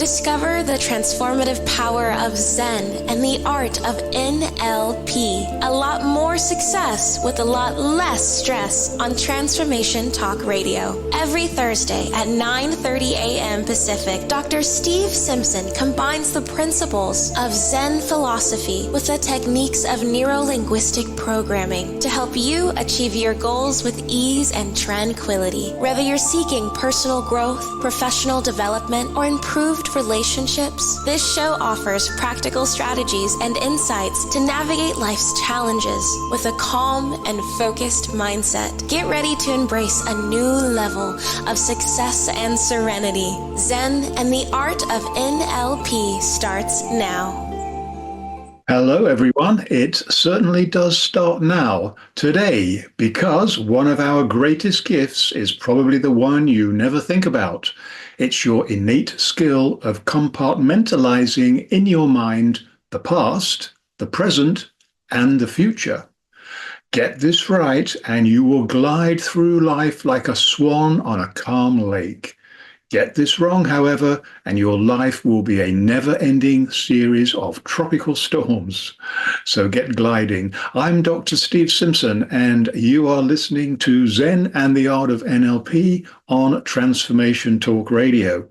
Discover the transformative power of Zen and the art of NLP. A lot more success with a lot less stress on Transformation Talk Radio. Every Thursday at 9:30 a.m. Pacific, Dr. Steve Simpson combines the principles of Zen philosophy with the techniques of Neuro-Linguistic Programming to help you achieve your goals with ease and tranquility. Whether you're seeking personal growth, professional development, or improved relationships, this show offers practical strategies and insights to navigate life's challenges with a calm and focused mindset. Get ready to embrace a new level of success and serenity. Zen and the art of NLP starts now. Hello, everyone. It certainly does start now, today, because one of our greatest gifts is probably the one you never think about. It's your innate skill of compartmentalizing in your mind the past, the present, and the future. Get this right, and you will glide through life like a swan on a calm lake. Get this wrong, however, and your life will be a never-ending series of tropical storms. So get gliding. I'm Dr. Steve Simpson, and you are listening to Zen and the Art of NLP on Transformation Talk Radio.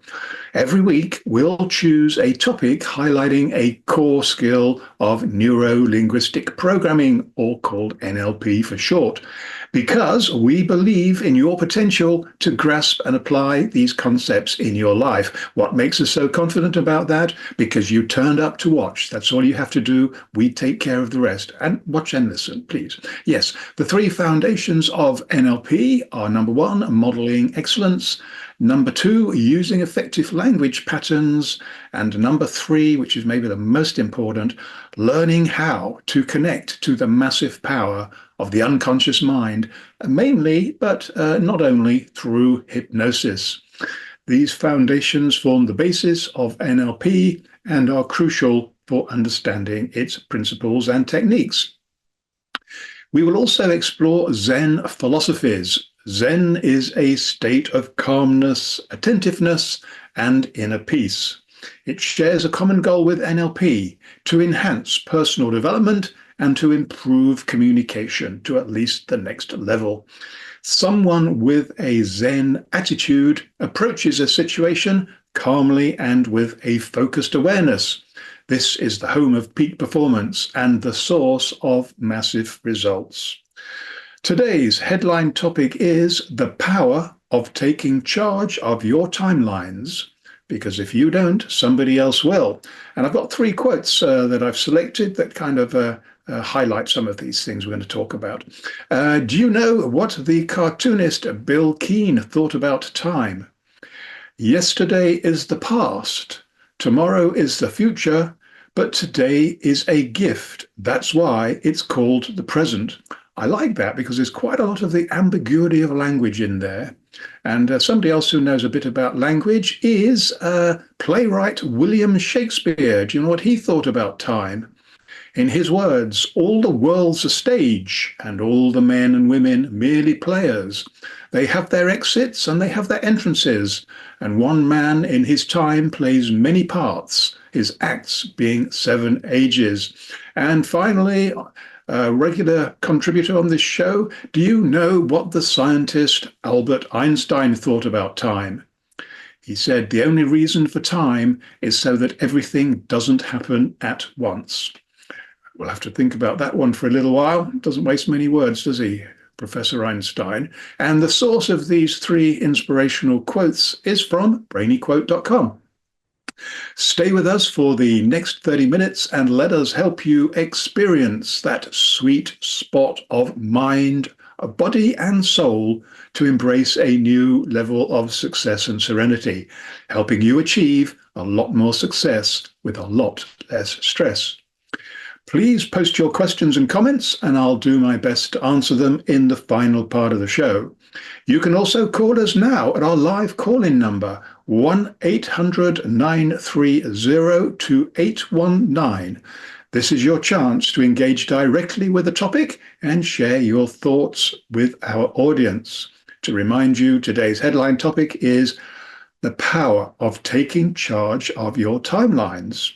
Every week, we'll choose a topic highlighting a core skill of Neuro-Linguistic Programming, or called NLP for short, because we believe in your potential to grasp and apply these concepts in your life. What makes us so confident about that? Because you turned up to watch. That's all you have to do. We take care of the rest. And watch and listen, please. Yes, the three foundations of NLP are: number one, modeling excellence; number two, using effective language patterns; and number three, which is maybe the most important, learning how to connect to the massive power of the unconscious mind, mainly, but not only, through hypnosis. These foundations form the basis of NLP and are crucial for understanding its principles and techniques. We will also explore Zen philosophies. Zen is a state of calmness, attentiveness, and inner peace. It shares a common goal with NLP: to enhance personal development and to improve communication to at least the next level. Someone with a Zen attitude approaches a situation calmly and with a focused awareness. This is the home of peak performance and the source of massive results. Today's headline topic is the power of taking charge of your timelines, because if you don't, somebody else will. And I've got three quotes that I've selected that kind of highlight some of these things we're going to talk about. Do you know what the cartoonist Bill Keane thought about time? Yesterday is the past, tomorrow is the future, but today is a gift. That's why it's called the present. I like that because there's quite a lot of the ambiguity of language in there. And somebody else who knows a bit about language is playwright William Shakespeare. Do you know what he thought about time? In his words, all the world's a stage, and all the men and women merely players. They have their exits and they have their entrances, and one man in his time plays many parts, his acts being 7 ages. And finally, a regular contributor on this show, do you know what the scientist Albert Einstein thought about time? He said the only reason for time is so that everything doesn't happen at once. We'll have to think about that one for a little while. Doesn't waste many words, does he, Professor Einstein? And the source of these three inspirational quotes is from brainyquote.com. Stay with us for the next 30 minutes and let us help you experience that sweet spot of mind, body, and soul to embrace a new level of success and serenity, helping you achieve a lot more success with a lot less stress. Please post your questions and comments, and I'll do my best to answer them in the final part of the show. You can also call us now at our live call-in number, 1-800-930-2819. This is your chance to engage directly with the topic and share your thoughts with our audience. To remind you, today's headline topic is the power of taking charge of your timelines.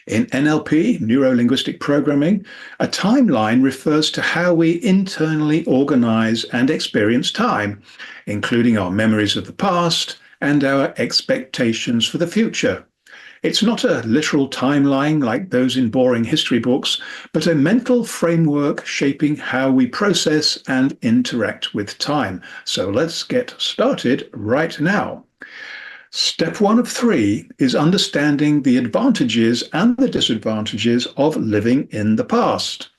In NLP, Neuro-Linguistic Programming, a timeline refers to how we internally organize and experience time, including our memories of the past and our expectations for the future. It's not a literal timeline like those in boring history books, but a mental framework shaping how we process and interact with time. So let's get started right now. Step 1 of 3 is understanding the advantages and the disadvantages of living in the past.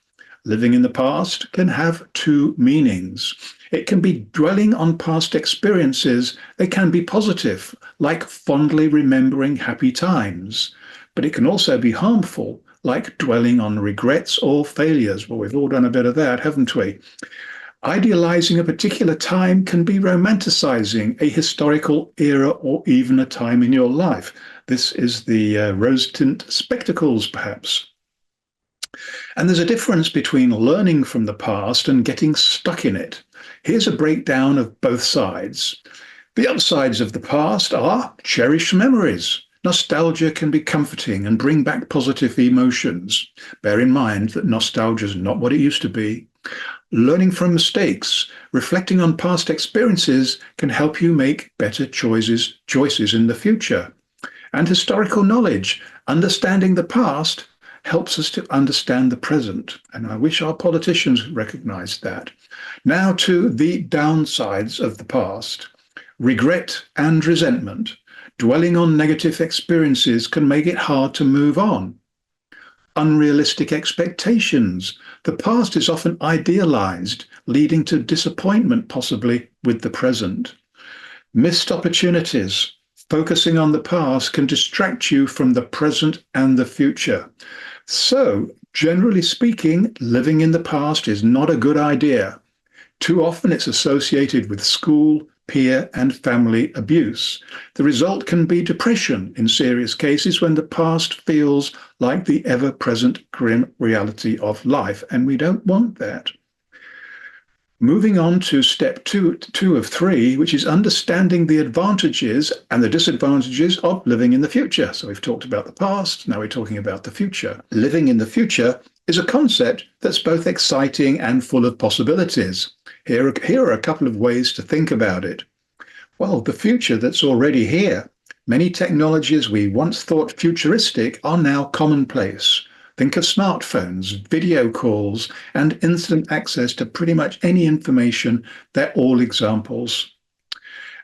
Living in the past can have two meanings. It can be dwelling on past experiences. They can be positive, like fondly remembering happy times. But it can also be harmful, like dwelling on regrets or failures. Well, we've all done a bit of that, haven't we? Idealizing a particular time can be romanticizing a historical era or even a time in your life. This is the rose tint spectacles, perhaps. And there's a difference between learning from the past and getting stuck in it. Here's a breakdown of both sides. The upsides of the past are cherished memories. Nostalgia can be comforting and bring back positive emotions. Bear in mind that nostalgia is not what it used to be. Learning from mistakes, reflecting on past experiences can help you make better choices in the future. And historical knowledge, understanding the past, helps us to understand the present. And I wish our politicians recognized that. Now to the downsides of the past. Regret and resentment. Dwelling on negative experiences can make it hard to move on. Unrealistic expectations. The past is often idealized, leading to disappointment possibly with the present. Missed opportunities. Focusing on the past can distract you from the present and the future. So, generally speaking, living in the past is not a good idea. Too often it's associated with school, peer, and family abuse. The result can be depression in serious cases when the past feels like the ever-present grim reality of life, and we don't want that. Moving on to step two of 3, which is understanding the advantages and the disadvantages of living in the future. So we've talked about the past, now we're talking about the future. Living in the future is a concept that's both exciting and full of possibilities. Here are a couple of ways to think about it. Well, the future that's already here. Many technologies we once thought futuristic are now commonplace. Think of smartphones, video calls, and instant access to pretty much any information. They're all examples.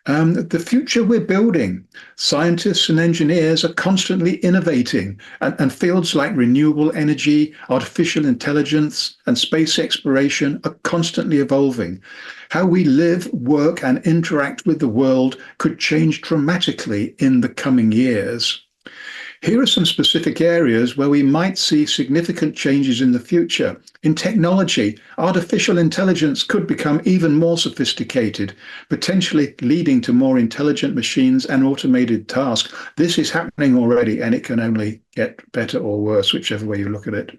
The future we're building. Scientists and engineers are constantly innovating, and fields like renewable energy, artificial intelligence, and space exploration are constantly evolving. How we live, work, and interact with the world could change dramatically in the coming years. Here are some specific areas where we might see significant changes in the future. In technology, artificial intelligence could become even more sophisticated, potentially leading to more intelligent machines and automated tasks. This is happening already, and it can only get better or worse, whichever way you look at it.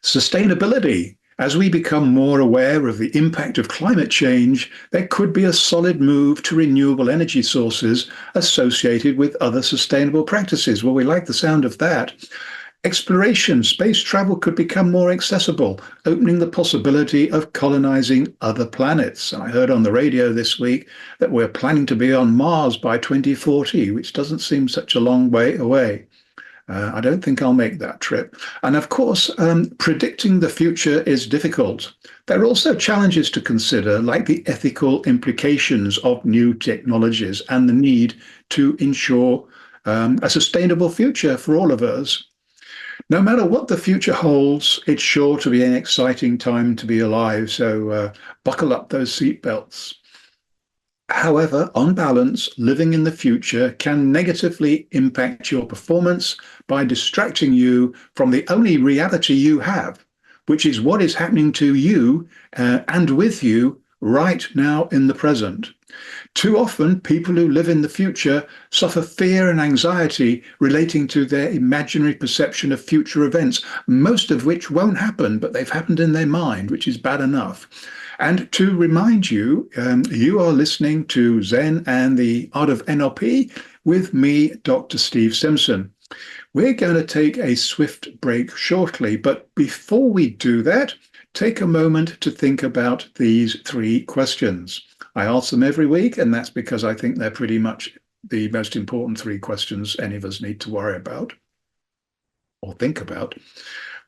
Sustainability. As we become more aware of the impact of climate change, there could be a solid move to renewable energy sources associated with other sustainable practices. Well, we like the sound of that. Exploration, space travel could become more accessible, opening the possibility of colonizing other planets. I heard on the radio this week that we're planning to be on Mars by 2040, which doesn't seem such a long way away. I don't think I'll make that trip. And of course, predicting the future is difficult. There are also challenges to consider, like the ethical implications of new technologies and the need to ensure a sustainable future for all of us. No matter what the future holds, it's sure to be an exciting time to be alive. So buckle up those seatbelts. However, on balance, living in the future can negatively impact your performance by distracting you from the only reality you have, which is what is happening to you and with you right now in the present. Too often, people who live in the future suffer fear and anxiety relating to their imaginary perception of future events, most of which won't happen, but they've happened in their mind, which is bad enough. And to remind you, you are listening to Zen and the Art of NLP with me, Dr. Steve Simpson. We're going to take a swift break shortly, but before we do that, take a moment to think about these 3 questions. I ask them every week, and that's because I think they're pretty much the most important 3 questions any of us need to worry about or think about.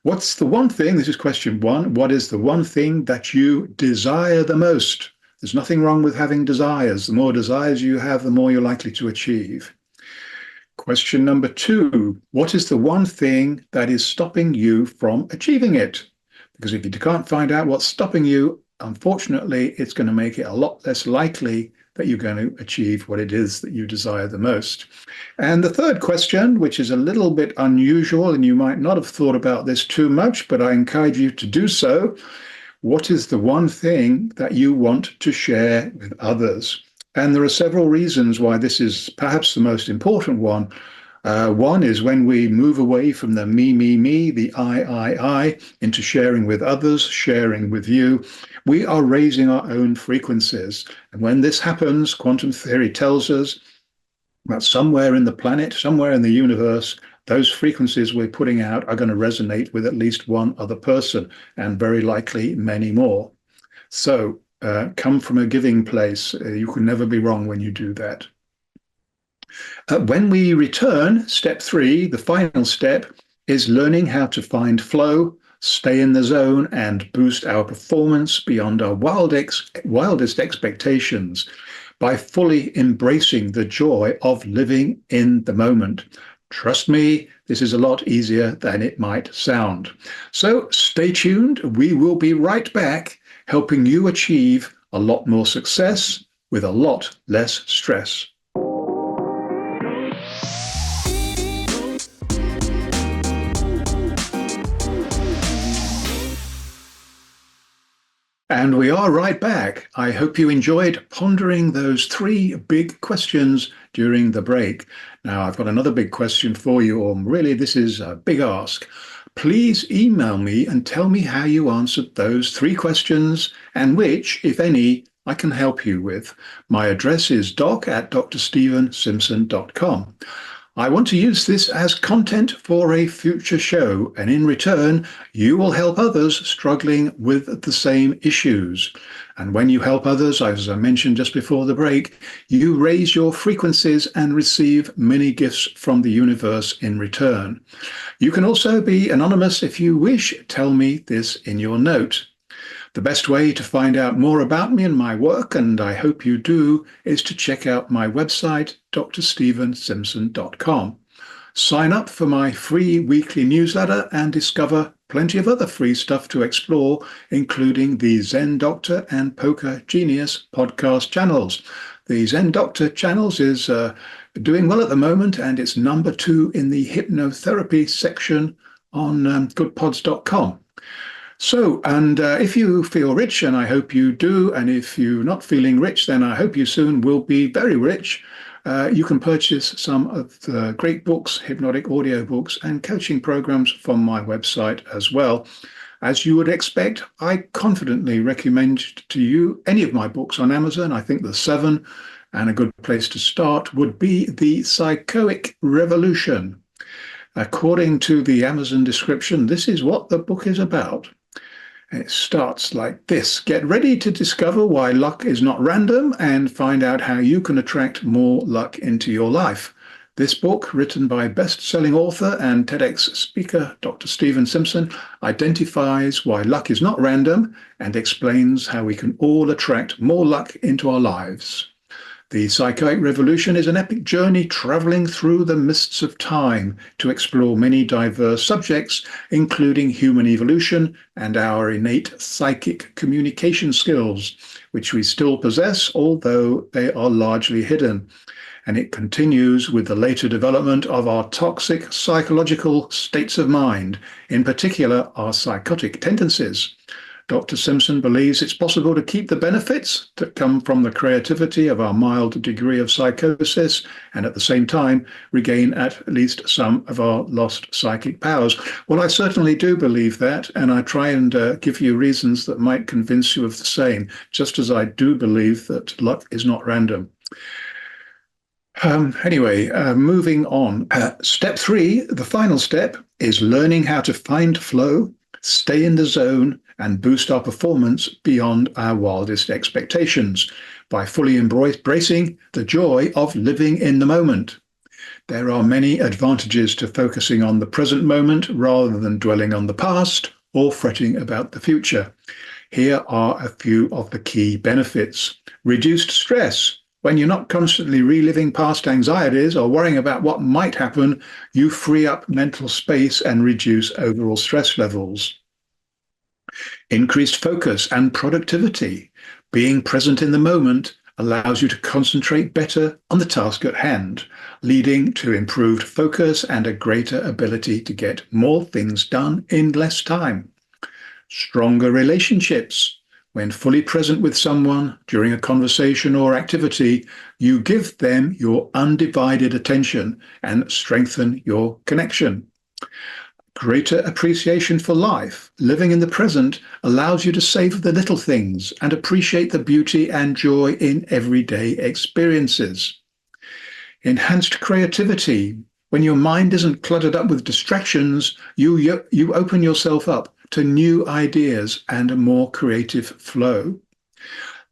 What's the one thing? This is question 1. What is the one thing that you desire the most? There's nothing wrong with having desires. The more desires you have, the more you're likely to achieve. Question number 2, what is the one thing that is stopping you from achieving it? Because if you can't find out what's stopping you, unfortunately, it's going to make it a lot less likely that you're going to achieve what it is that you desire the most. And the third question, which is a little bit unusual, and you might not have thought about this too much, but I encourage you to do so. What is the one thing that you want to share with others? And there are several reasons why this is perhaps the most important one. One is when we move away from the me, the I, into sharing with others, sharing with you, we are raising our own frequencies. And when this happens, quantum theory tells us that somewhere in the planet, somewhere in the universe, those frequencies we're putting out are going to resonate with at least one other person, and very likely many more. So come from a giving place. You can never be wrong when you do that. When we return, step 3, the final step, is learning how to find flow, stay in the zone, and boost our performance beyond our wildest expectations by fully embracing the joy of living in the moment. Trust me, this is a lot easier than it might sound. So stay tuned. We will be right back, helping you achieve a lot more success with a lot less stress. And we are right back. I hope you enjoyed pondering those 3 big questions during the break. Now, I've got another big question for you, or really this is a big ask. Please email me and tell me how you answered those 3 questions and which, if any, I can help you with. My address is doc@drstephensimpson.com. I want to use this as content for a future show, and in return, you will help others struggling with the same issues. And when you help others, as I mentioned just before the break, you raise your frequencies and receive many gifts from the universe in return. You can also be anonymous if you wish. Tell me this in your note. The best way to find out more about me and my work, and I hope you do, is to check out my website, drstephensimpson.com. Sign up for my free weekly newsletter and discover plenty of other free stuff to explore, including the Zen Doctor and Poker Genius podcast channels. The Zen Doctor channels is doing well at the moment, and it's number 2 in the hypnotherapy section on goodpods.com. So, and if you feel rich, and I hope you do, and if you're not feeling rich, then I hope you soon will be very rich, you can purchase some of the great books, hypnotic audio books, and coaching programs from my website as well. As you would expect, I confidently recommend to you any of my books on Amazon. I think the 7, and a good place to start would be The Psychoic Revolution. According to the Amazon description, this is what the book is about. It starts like this. Get ready to discover why luck is not random and find out how you can attract more luck into your life. This book, written by best-selling author and TEDx speaker Dr. Stephen Simpson, identifies why luck is not random and explains how we can all attract more luck into our lives. The Psychoic Revolution is an epic journey traveling through the mists of time to explore many diverse subjects, including human evolution and our innate psychic communication skills, which we still possess, although they are largely hidden. And it continues with the later development of our toxic psychological states of mind, in particular our psychotic tendencies. Dr. Simpson believes it's possible to keep the benefits that come from the creativity of our mild degree of psychosis and at the same time regain at least some of our lost psychic powers. Well, I certainly do believe that, and I try and give you reasons that might convince you of the same, just as I do believe that luck is not random. Anyway, moving on. Step 3, the final step, is learning how to find flow, stay in the zone, and boost our performance beyond our wildest expectations by fully embracing the joy of living in the moment. There are many advantages to focusing on the present moment rather than dwelling on the past or fretting about the future. Here are a few of the key benefits. Reduced stress. When you're not constantly reliving past anxieties or worrying about what might happen, you free up mental space and reduce overall stress levels. Increased focus and productivity. Being present in the moment allows you to concentrate better on the task at hand, leading to improved focus and a greater ability to get more things done in less time. Stronger relationships. When fully present with someone during a conversation or activity, you give them your undivided attention and strengthen your connection. Greater appreciation for life. Living in the present allows you to savor the little things and appreciate the beauty and joy in everyday experiences. Enhanced creativity. When your mind isn't cluttered up with distractions, you open yourself up to new ideas and a more creative flow.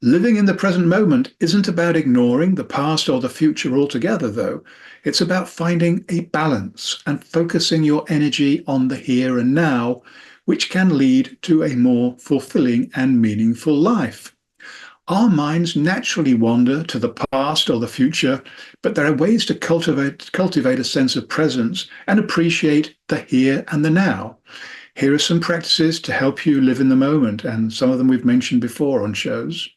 Living in the present moment isn't about ignoring the past or the future altogether, though. It's about finding a balance and focusing your energy on the here and now, which can lead to a more fulfilling and meaningful life. Our minds naturally wander to the past or the future, but there are ways to cultivate a sense of presence and appreciate the here and the now. Here are some practices to help you live in the moment, and some of them we've mentioned before on shows.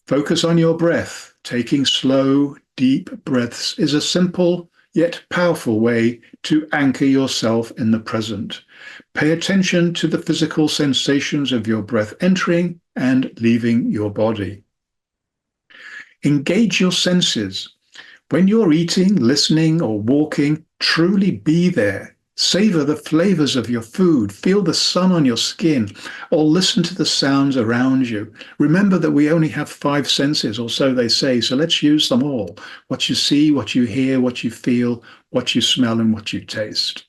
Focus on your breath. Taking slow, deep breaths is a simple yet powerful way to anchor yourself in the present. Pay attention to the physical sensations of your breath entering and leaving your body. Engage your senses. When you're eating, listening, or walking, truly be there. Savor the flavors of your food, feel the sun on your skin, or listen to the sounds around you. Remember that we only have 5 senses, or so they say, so let's use them all. What you see, what you hear, what you feel, what you smell, and what you taste.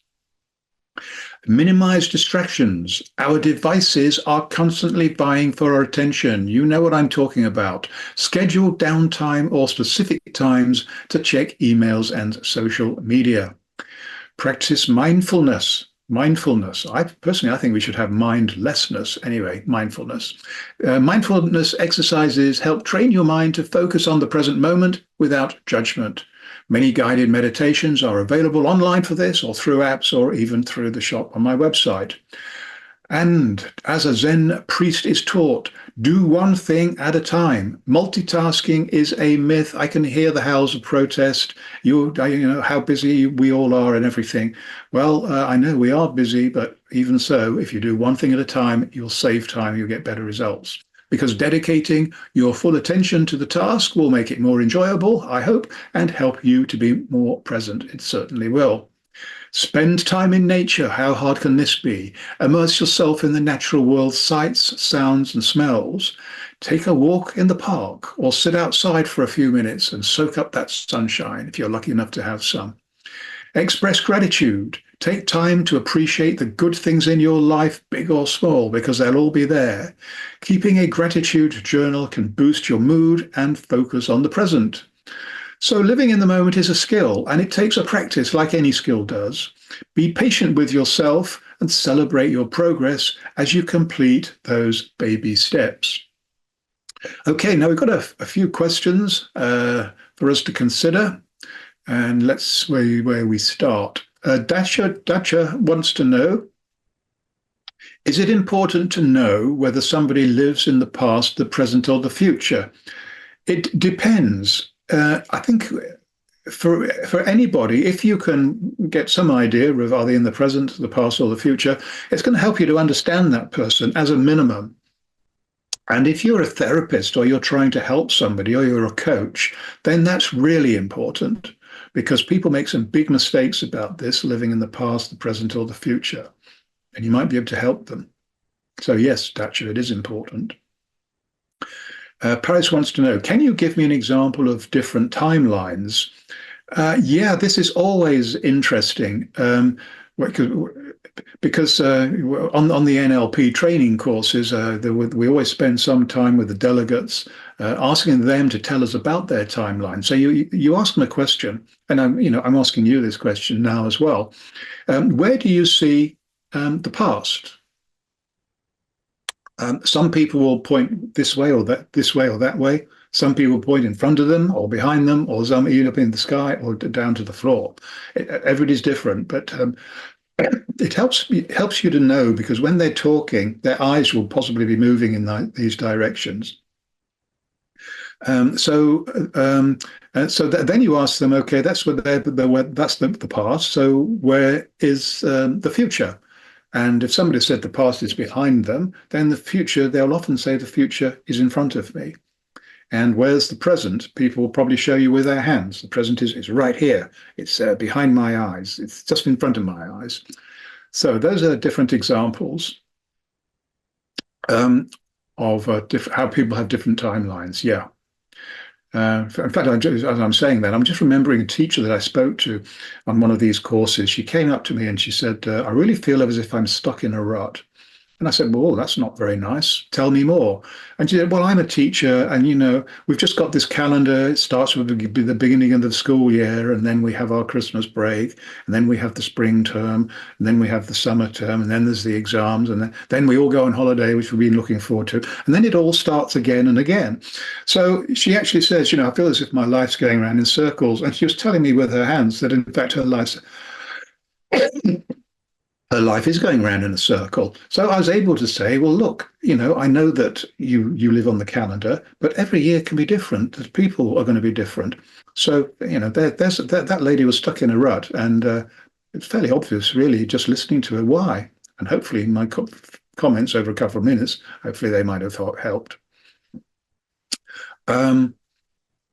Minimize distractions. Our devices are constantly vying for our attention. You know what I'm talking about. Schedule downtime or specific times to check emails and social media. Practice mindfulness. I think we should have mindlessness. Anyway, mindfulness. Mindfulness exercises help train your mind to focus on the present moment without judgment. Many guided meditations are available online for this, or through apps, or even through the shop on my website. And as a Zen priest is taught, do one thing at a time. Multitasking is a myth. I can hear the howls of protest. You know how busy we all are and everything. Well, I know we are busy, but even so, if you do one thing at a time, you'll save time, you'll get better results. Because dedicating your full attention to the task will make it more enjoyable, I hope, and help you to be more present. It certainly will. Spend time in nature. How hard can this be? Immerse yourself in the natural world's sights, sounds, and smells. Take a walk in the park or sit outside for a few minutes and soak up that sunshine if you're lucky enough to have some. Express gratitude. Take time to appreciate the good things in your life, big or small, because they'll all be there. Keeping a gratitude journal can boost your mood and focus on the present. So living in the moment is a skill, and it takes a practice like any skill does. Be patient with yourself and celebrate your progress as you complete those baby steps. Okay, now we've got a few questions for us to consider, and let's see where we start. Dacha wants to know, is it important to know whether somebody lives in the past, the present, or the future? It depends. I think for anybody, if you can get some idea of are they in the present, the past, or the future, it's going to help you to understand that person as a minimum. And if you're a therapist or you're trying to help somebody or you're a coach, then that's really important because people make some big mistakes about this, living in the past, the present, or the future. And you might be able to help them. So yes, stature, it is important. Paris wants to know, can you give me an example of different timelines? Yeah, this is always interesting because on the NLP training courses, we always spend some time with the delegates, asking them to tell us about their timeline. So you ask them a question, and I'm asking you this question now as well. Where do you see the past? Some people will point this way or that way. Some people point in front of them or behind them, or some up in the sky or down to the floor. Everybody's different, but it helps you to know because when they're talking, their eyes will possibly be moving in these directions. Then you ask them, okay, that's that's the past. So where is the future? And if somebody said the past is behind them, then the future, they'll often say the future is in front of me. And where's the present? People will probably show you with their hands. The present is right here. It's behind my eyes. It's just in front of my eyes. So those are different examples of how people have different timelines. Yeah. In fact, as I'm saying that, I'm just remembering a teacher that I spoke to on one of these courses. She came up to me and she said, I really feel as if I'm stuck in a rut. And I said, well, that's not very nice. Tell me more. And she said, well, I'm a teacher and, we've just got this calendar. It starts with the beginning of the school year. And then we have our Christmas break. And then we have the spring term. And then we have the summer term. And then there's the exams. And then we all go on holiday, which we've been looking forward to. And then it all starts again and again. So she actually says, I feel as if my life's going around in circles. And she was telling me with her hands that, in fact, her life is going round in a circle. So I was able to say, well, look, I know that you live on the calendar, but every year can be different. The people are going to be different. So, that lady was stuck in a rut. And it's fairly obvious, really, just listening to her why. And hopefully my comments over a couple of minutes, hopefully they might have helped.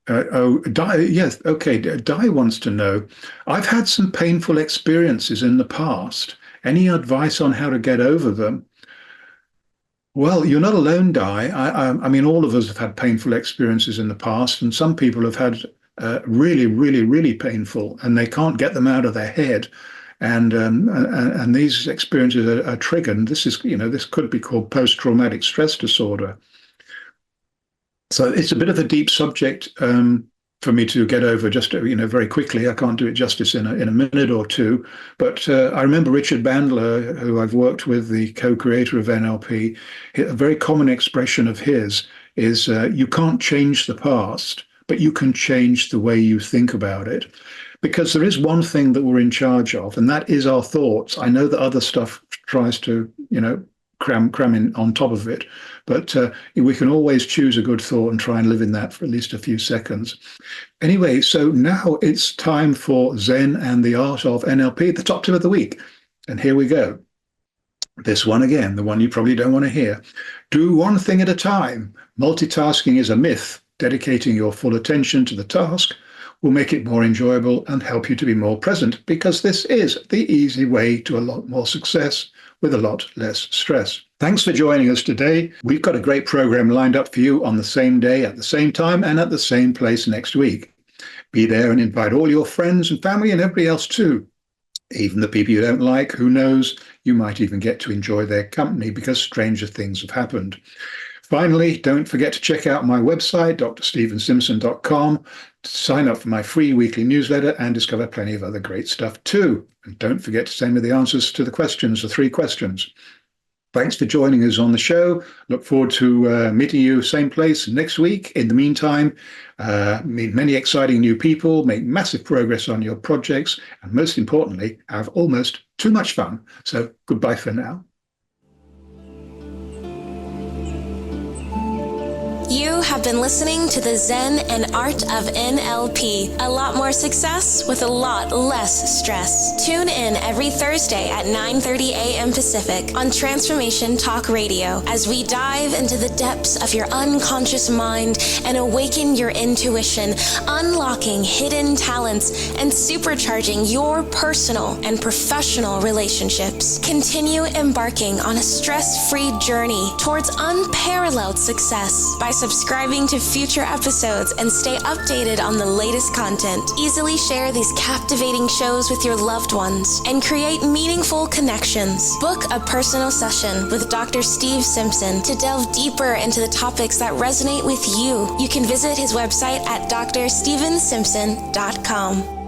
Yes, okay. Di wants to know, I've had some painful experiences in the past. Any advice on how to get over them? Well, you're not alone, Di. I mean, all of us have had painful experiences in the past, and some people have had really, really, really painful, and they can't get them out of their head. And these experiences are triggered. This could be called post-traumatic stress disorder. So it's a bit of a deep subject for me to get over just very quickly. I can't do it justice in a minute or two. But I remember Richard Bandler, who I've worked with, the co-creator of NLP. A very common expression of his is you can't change the past, but you can change the way you think about it. Because there is one thing that we're in charge of, and that is our thoughts. I know that other stuff tries to, cram in on top of it, but we can always choose a good thought and try and live in that for at least a few seconds. Anyway, so now it's time for Zen and the Art of NLP, the top tip of the week. And here we go. This one again, the one you probably don't want to hear. Do one thing at a time. Multitasking is a myth. Dedicating your full attention to the task will make it more enjoyable and help you to be more present, because this is the easy way to a lot more success with a lot less stress. Thanks for joining us today. We've got a great program lined up for you on the same day, at the same time, and at the same place next week. Be there and invite all your friends and family and everybody else too. Even the people you don't like, who knows, you might even get to enjoy their company because stranger things have happened. Finally, don't forget to check out my website, drstephensimpson.com, to sign up for my free weekly newsletter and discover plenty of other great stuff too. And don't forget to send me the answers to the 3 questions. Thanks for joining us on the show. Look forward to meeting you same place next week. In the meantime, meet many exciting new people, make massive progress on your projects, and most importantly, have almost too much fun. So goodbye for now. You have been listening to the Zen and Art of NLP. A lot more success with a lot less stress. Tune in every Thursday at 9:30 a.m. Pacific on Transformation Talk Radio as we dive into the depths of your unconscious mind and awaken your intuition, unlocking hidden talents and supercharging your personal and professional relationships. Continue embarking on a stress-free journey towards unparalleled success by subscribing to future episodes and stay updated on the latest content. Easily share these captivating shows with your loved ones and create meaningful connections. Book a personal session with Dr. Steve Simpson to delve deeper into the topics that resonate with you. You can visit his website at drstevensimpson.com.